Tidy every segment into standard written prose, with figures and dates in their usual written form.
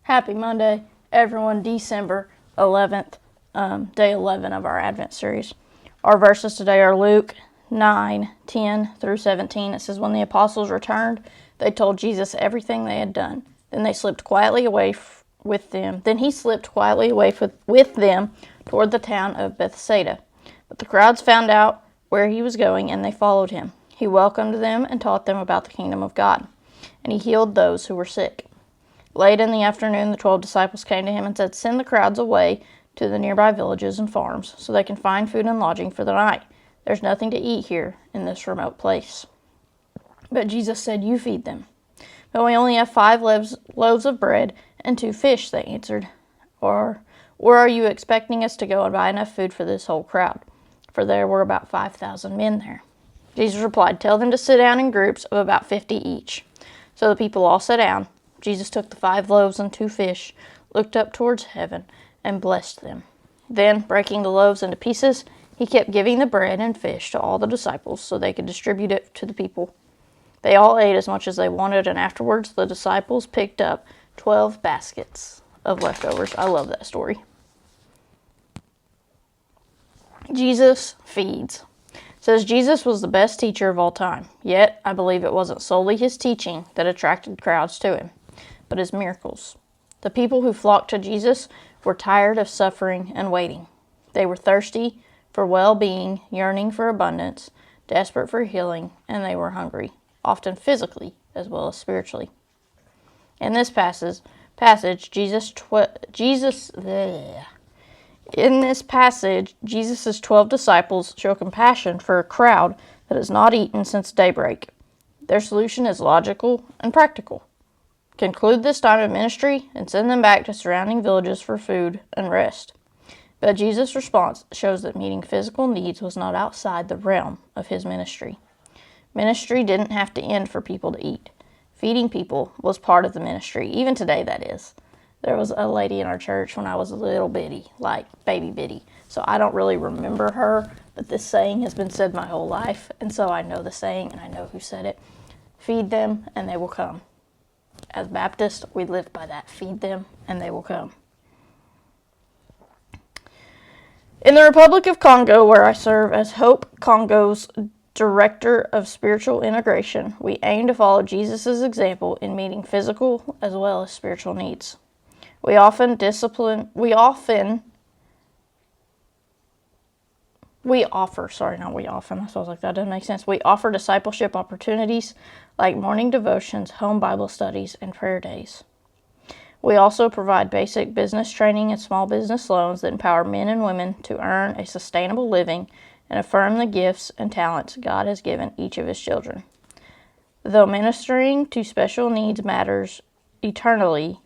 Happy Monday, everyone. December 11th, day 11 of our Advent series. Our verses today are Luke 9:10 through 17. It says, when the apostles returned, they told Jesus everything they had done. Then they slipped quietly away with them. Then he slipped quietly away with them toward the town of Bethsaida. But the crowds found out where he was going, and they followed him. He welcomed them and taught them about the kingdom of God, and he healed those who were sick. Late in the afternoon, the 12 disciples came to him and said, send the crowds away to the nearby villages and farms, so they can find food and lodging for the night. There's nothing to eat here in this remote place. But Jesus said, you feed them. But we only have 5 loaves of bread and 2 fish, they answered. Or are you expecting us to go and buy enough food for this whole crowd? For there were about 5,000 men there. Jesus replied, tell them to sit down in groups of about 50 each. So the people all sat down. Jesus took the 5 loaves and 2 fish, looked up towards heaven, and blessed them. Then, breaking the loaves into pieces, he kept giving the bread and fish to all the disciples so they could distribute it to the people. They all ate as much as they wanted, and afterwards the disciples picked up 12 baskets of leftovers. I love that story. Jesus feeds. It says Jesus was the best teacher of all time. Yet, I believe it wasn't solely his teaching that attracted crowds to him, but his miracles. The people who flocked to Jesus were tired of suffering and waiting. They were thirsty for well-being, yearning for abundance, desperate for healing, and they were hungry, often physically as well as spiritually. In this passage, Jesus' 12 disciples show compassion for a crowd that has not eaten since daybreak. Their solution is logical and practical. Conclude this time of ministry and send them back to surrounding villages for food and rest. But Jesus' response shows that meeting physical needs was not outside the realm of his ministry. Ministry didn't have to end for people to eat. Feeding people was part of the ministry, even today that is. There was a lady in our church when I was a little bitty, like baby bitty. So I don't really remember her, but this saying has been said my whole life, and so I know the saying and I know who said it. Feed them and they will come. As Baptists, we live by that. Feed them and they will come. In the Republic of Congo, where I serve as Hope Congo's Director of Spiritual Integration, we aim to follow Jesus' example in meeting physical as well as spiritual needs. We offer discipleship opportunities like morning devotions, home Bible studies, and prayer days. We also provide basic business training and small business loans that empower men and women to earn a sustainable living and affirm the gifts and talents God has given each of his children. Though ministering to special needs matters eternally,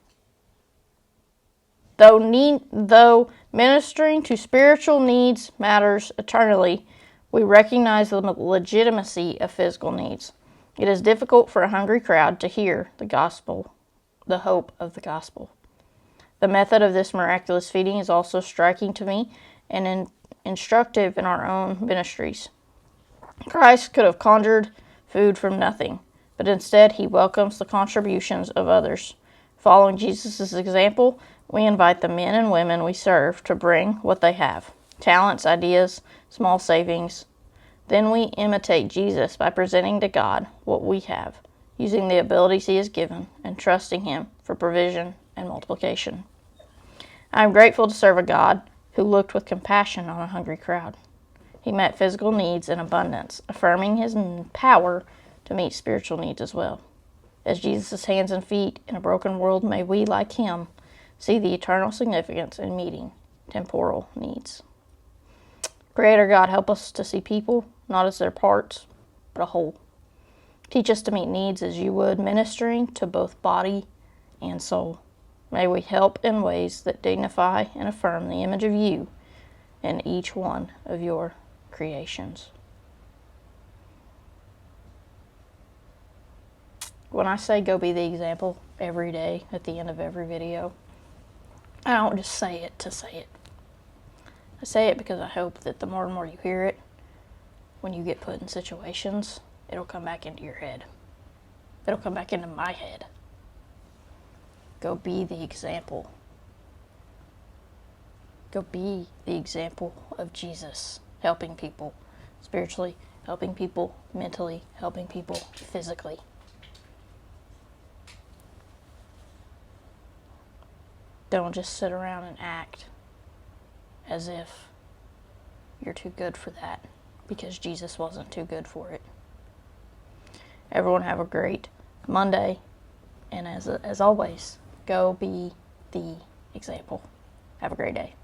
Though ministering to spiritual needs matters eternally, we recognize the legitimacy of physical needs. It is difficult for a hungry crowd to hear the gospel, the hope of the gospel. The method of this miraculous feeding is also striking to me and instructive in our own ministries. Christ could have conjured food from nothing, but instead he welcomes the contributions of others. Following Jesus' example, we invite the men and women we serve to bring what they have, talents, ideas, small savings. Then we imitate Jesus by presenting to God what we have, using the abilities he has given and trusting him for provision and multiplication. I am grateful to serve a God who looked with compassion on a hungry crowd. He met physical needs in abundance, affirming his power to meet spiritual needs as well. As Jesus' hands and feet in a broken world, may we, like him, see the eternal significance in meeting temporal needs. Creator God, help us to see people not as their parts, but a whole. Teach us to meet needs as you would, ministering to both body and soul. May we help in ways that dignify and affirm the image of you in each one of your creations. When I say go be the example every day at the end of every video, I don't just say it to say it. I say it because I hope that the more and more you hear it, when you get put in situations, it'll come back into your head. It'll come back into my head. Go be the example. Go be the example of Jesus, helping people spiritually, helping people mentally, helping people physically. Don't just sit around and act as if you're too good for that, because Jesus wasn't too good for it. Everyone have a great Monday, and as always, go be the example. Have a great day.